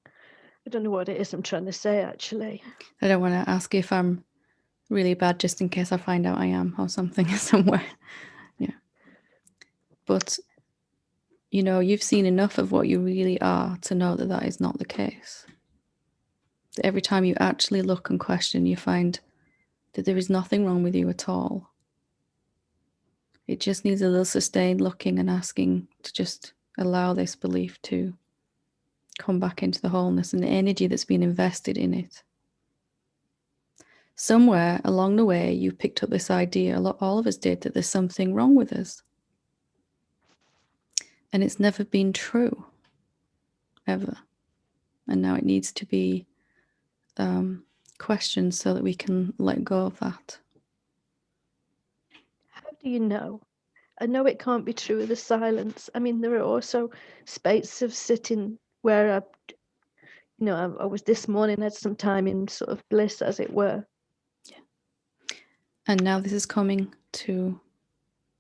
I don't know what it is I'm trying to say, actually. I don't want to ask if I'm really bad just in case I find out I am or something somewhere. Yeah. But, you've seen enough of what you really are to know that that is not the case. That every time you actually look and question, you find that there is nothing wrong with you at all. It just needs a little sustained looking and asking to just allow this belief to come back into the wholeness and the energy that's been invested in it. Somewhere along the way, you picked up this idea, all of us did, that there's something wrong with us. And it's never been true, ever. And now it needs to be questioned so that we can let go of that. How do you know? I know it can't be true of the silence. I mean, there are also spaces of sitting where I was this morning, had some time in sort of bliss, as it were. Yeah. And now this is coming to,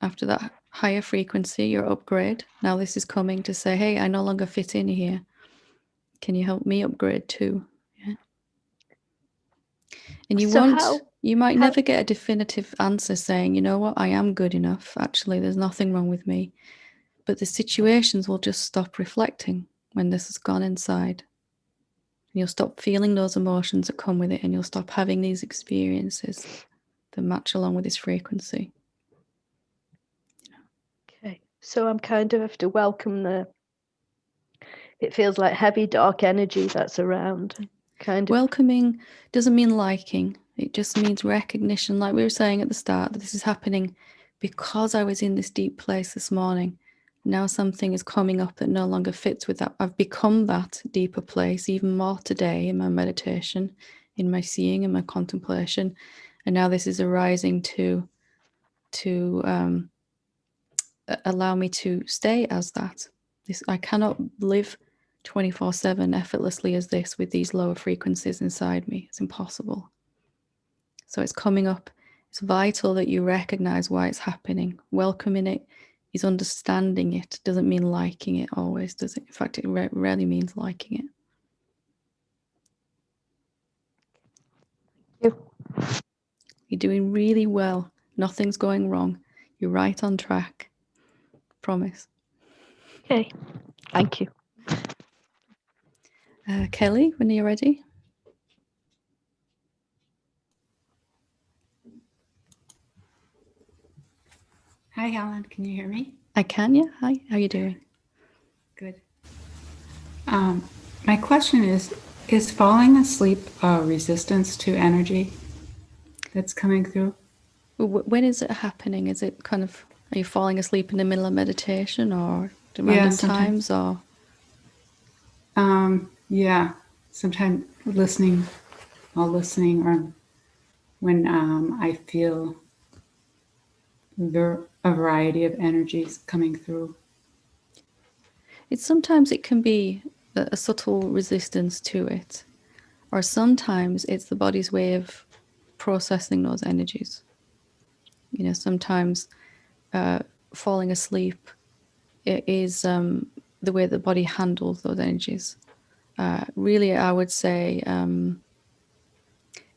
after that higher frequency, your upgrade. Now this is coming to say, hey, I no longer fit in here. Can you help me upgrade too? Yeah. And you might never get a definitive answer saying, you know what, I am good enough. Actually, there's nothing wrong with me. But the situations will just stop reflecting when this has gone inside. And you'll stop feeling those emotions that come with it, and you'll stop having these experiences that match along with this frequency. Okay, so I'm kind of have to welcome it feels like heavy, dark energy that's around. Kind of. Welcoming doesn't mean liking. It just means recognition, like we were saying at the start, that this is happening because I was in this deep place this morning. Now something is coming up that no longer fits with that. I've become that deeper place even more today in my meditation, in my seeing and my contemplation. And now this is arising to allow me to stay as that. I cannot live 24/7 effortlessly as this with these lower frequencies inside me. It's impossible. So it's coming up. It's vital that you recognize why it's happening. Welcoming it is understanding it. Doesn't mean liking it always, does it? In fact, it rarely means liking it. You're doing really well. Nothing's going wrong. You're right on track. Promise. Okay, thank you. Kelly, when you're ready. Hi, Helen. Can you hear me? I can, yeah. Hi, how are you doing? Good. My question is falling asleep a resistance to energy that's coming through? When is it happening? Is it kind of, are you falling asleep in the middle of meditation or at random times or? Yeah, sometimes while listening, or when I feel a variety of energies coming through. Sometimes it can be a subtle resistance to it, or sometimes it's the body's way of processing those energies. Sometimes falling asleep is the way the body handles those energies. Really, I would say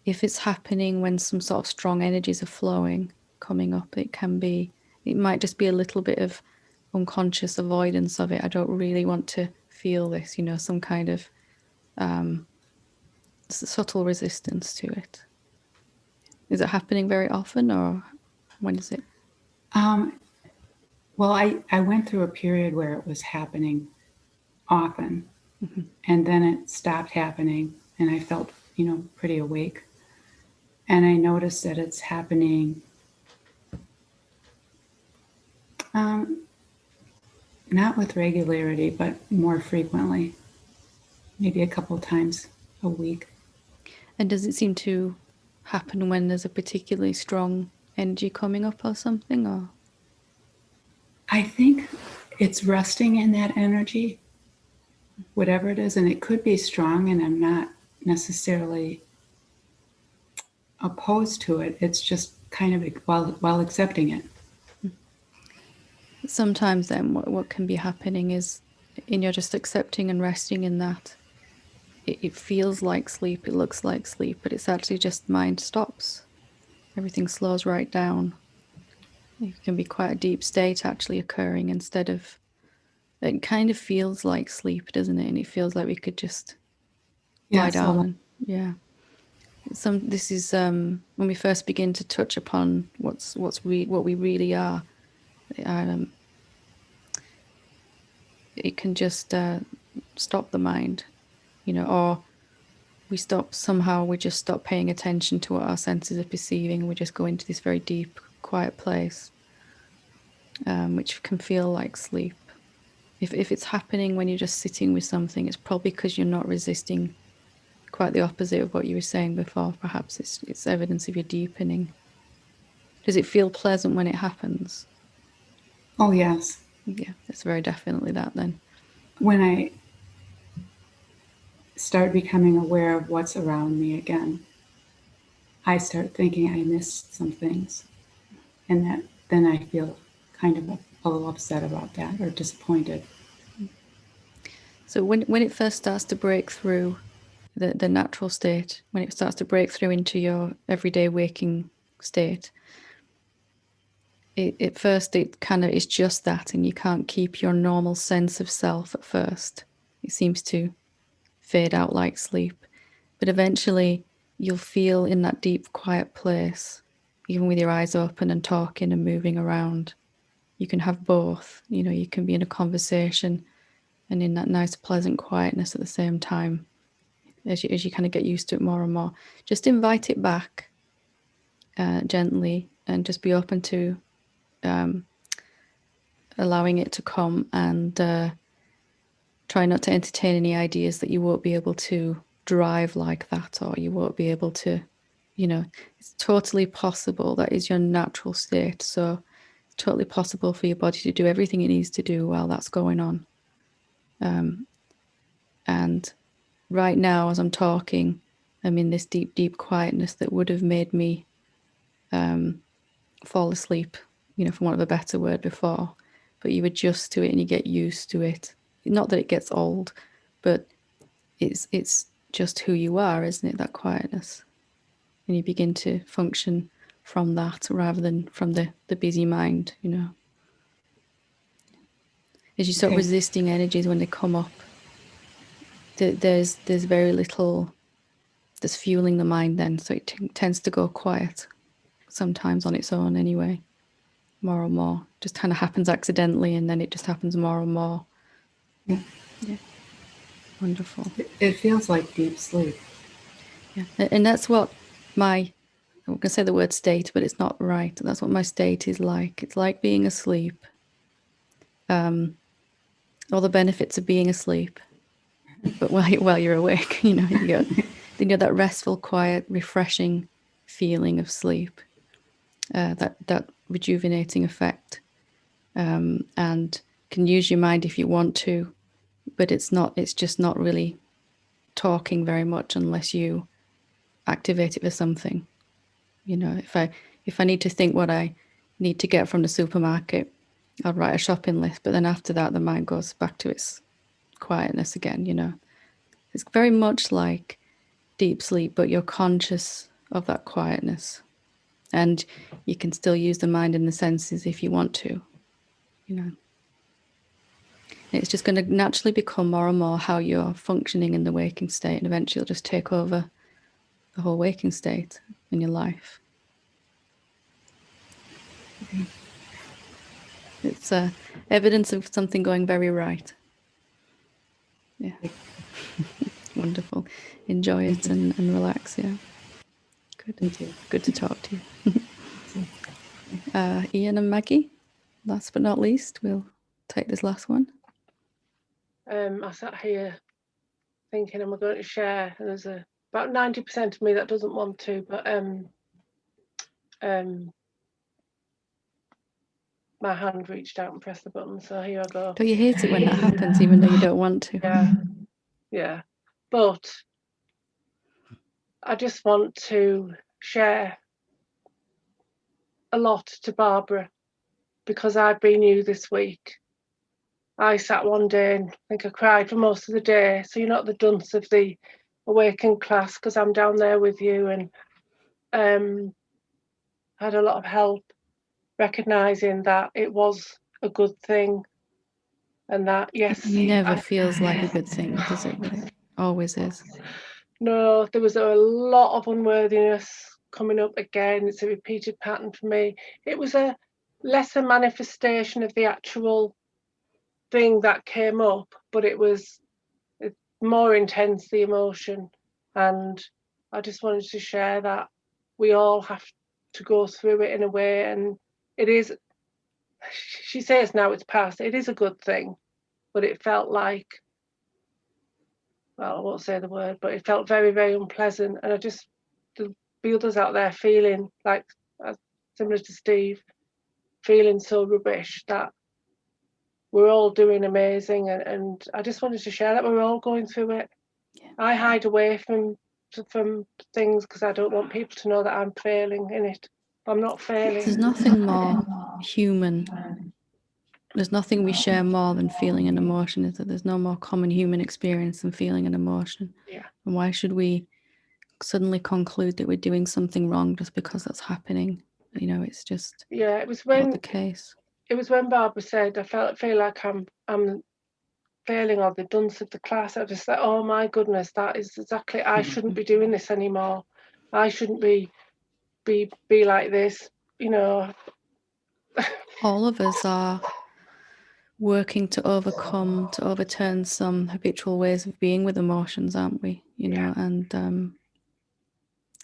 if it's happening when some sort of strong energies are flowing, coming up, it might just be a little bit of unconscious avoidance of it. I don't really want to feel this, some kind of subtle resistance to it. Is it happening very often, or when is it? Well, I went through a period where it was happening often, and then it stopped happening, and I felt, pretty awake. And I noticed that it's happening Not with regularity, but more frequently, maybe a couple times a week. And does it seem to happen when there's a particularly strong energy coming up or something? Or I think it's resting in that energy, whatever it is, and it could be strong, and I'm not necessarily opposed to it. It's just kind of while accepting it. sometimes then what can be happening is, in you're just accepting and resting in that, it feels like sleep, it looks like sleep, but it's actually just mind stops. Everything slows right down. It can be quite a deep state actually occurring instead of, it kind of feels like sleep, doesn't it? And it feels like we could just lie down. And, yeah. This is when we first begin to touch upon what we really are. It can just stop the mind, or we just stop paying attention to what our senses are perceiving. We just go into this very deep, quiet place, which can feel like sleep. If it's happening when you're just sitting with something, it's probably because you're not resisting. Quite the opposite of what you were saying before. Perhaps it's evidence of your deepening. Does it feel pleasant when it happens? Oh, yes. Yeah, it's very definitely that then. When I start becoming aware of what's around me again, I start thinking I missed some things. And then I feel kind of a little upset about that, or disappointed. So when it first starts to break through the natural state, when it starts to break through into your everyday waking state, at first it kind of is just that, and you can't keep your normal sense of self at first. It seems to fade out like sleep. But eventually you'll feel in that deep, quiet place, even with your eyes open and talking and moving around. You can have both. You can be in a conversation and in that nice, pleasant quietness at the same time. As you kind of get used to it more and more, just invite it back gently, and just be open to allowing it to come, and try not to entertain any ideas that you won't be able to drive like that, or you won't be able to, it's totally possible. That is your natural state. So it's totally possible for your body to do everything it needs to do while that's going on. And right now, as I'm talking, I'm in this deep, deep quietness that would have made me fall asleep, for want of a better word, before. But you adjust to it and you get used to it. Not that it gets old, but it's just who you are, isn't it? That quietness. And you begin to function from that rather than from the busy mind, As you start resisting energies when they come up, there's very little that's fueling the mind then, so it tends to go quiet, sometimes on its own anyway, more and more. Just kind of happens accidentally, and then it just happens more and more. Yeah. Wonderful. It feels like deep sleep. Yeah, and that's what I'm going to say the word state, but it's not right. That's what my state is like. It's like being asleep. All the benefits of being asleep, but while you're awake, you get that restful, quiet, refreshing feeling of sleep, that rejuvenating effect, and can use your mind if you want to, but it's just not really talking very much unless you activate it for something. If I need to think what I need to get from the supermarket, I'll write a shopping list, but then after that the mind goes back to its quietness again. It's very much like deep sleep, but you're conscious of that quietness, and you can still use the mind and the senses if you want to. It's just going to naturally become more and more how you're functioning in the waking state, and eventually it'll just take over the whole waking state in your life. It's evidence of something going very right. Yeah. Wonderful. Enjoy it and relax. Yeah. Good. Thank you. Good to talk to you. Ian and Maggie? last but not least, we'll take this last one. I sat here thinking, am I going to share? And there's about 90% of me that doesn't want to, but my hand reached out and pressed the button, so here I go. Don't you hate it when that happens, even though you don't want to? Yeah. But I just want to share a lot to Barbara, because I've been you this week. I sat one day and I think I cried for most of the day. So you're not the dunce of the awakened class, because I'm down there with you, and had a lot of help recognising that it was a good thing, and that, yes, It never feels like a good thing, does it? But it always is. No, there was a lot of unworthiness coming up again. It's a repeated pattern for me. It was a lesser manifestation of the actual thing that came up, but it was more intense, the emotion. And I just wanted to share that we all have to go through it in a way, and it is, she says now it's past, it is a good thing, but it felt like, well, I won't say the word, but it felt very, very unpleasant. And I just, the others out there feeling like, similar to Steve, feeling so rubbish, that we're all doing amazing. And I just wanted to share that we're all going through it. Yeah. I hide away from things because I don't want people to know that I'm failing in it. I'm not failing. There's nothing more human. There's nothing we share more than feeling an emotion, is that there's no more common human experience than feeling an emotion. Yeah. And why should we suddenly conclude that we're doing something wrong just because that's happening? You know, it's just it was when not the case. It was when Barbara said, I feel like I'm failing, or the dunce of the class. I just thought, oh my goodness, that is exactly, I shouldn't be doing this anymore. I shouldn't be like this, you know. All of us are working to overturn some habitual ways of being with emotions, aren't we? You know, and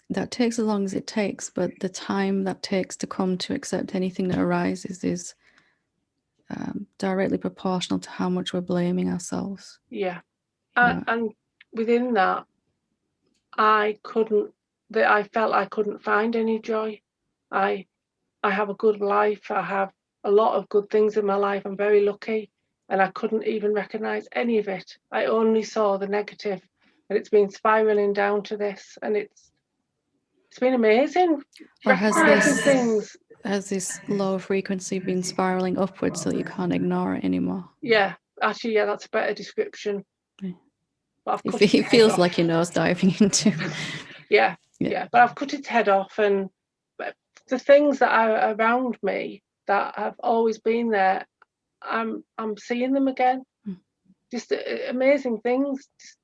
that takes as long as it takes, but the time that takes to come to accept anything that arises is directly proportional to how much we're blaming ourselves. Yeah. And within that, I felt I couldn't find any joy. I have a good life. I have a lot of good things in my life. I'm very lucky, and I couldn't even recognize any of it. I only saw the negative, and it's been spiraling down to this, and it's been amazing. Or has this low frequency been spiraling upwards so that you can't ignore it anymore? Yeah, actually, yeah, that's a better description. Yeah. But it feels like your nose diving into. yeah, but I've cut its head off, and the things that are around me that have always been there, I'm seeing them again. Just amazing things. Just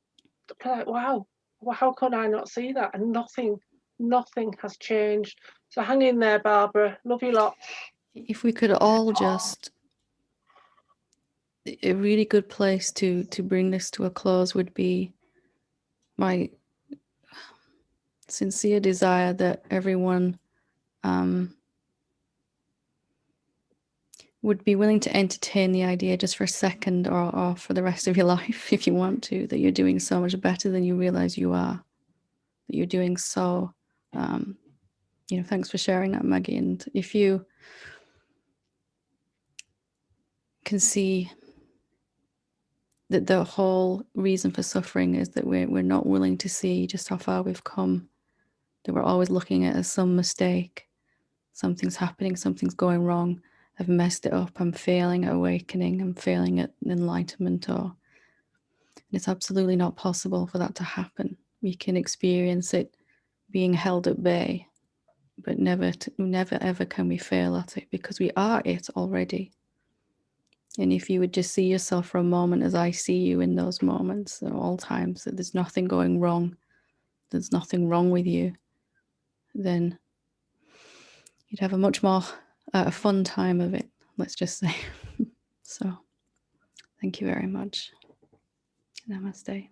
like, wow, how could I not see that? And nothing has changed. So hang in there, Barbara. Love you lot. If we could all just, a really good place to bring this to a close would be my sincere desire that everyone would be willing to entertain the idea just for a second, or for the rest of your life, if you want to, that you're doing so much better than you realize you are, that you're doing so, thanks for sharing that, Maggie. And if you can see that the whole reason for suffering is that we're not willing to see just how far we've come, that we're always looking at it as some mistake, something's happening, something's going wrong, I've messed it up, I'm failing at awakening, I'm failing at enlightenment, or it's absolutely not possible for that to happen. We can experience it being held at bay, but never ever can we fail at it, because we are it already. And if you would just see yourself for a moment as I see you in those moments at all times, that there's nothing going wrong, there's nothing wrong with you, then you'd have a much more fun time of it, let's just say. So thank you very much. Namaste.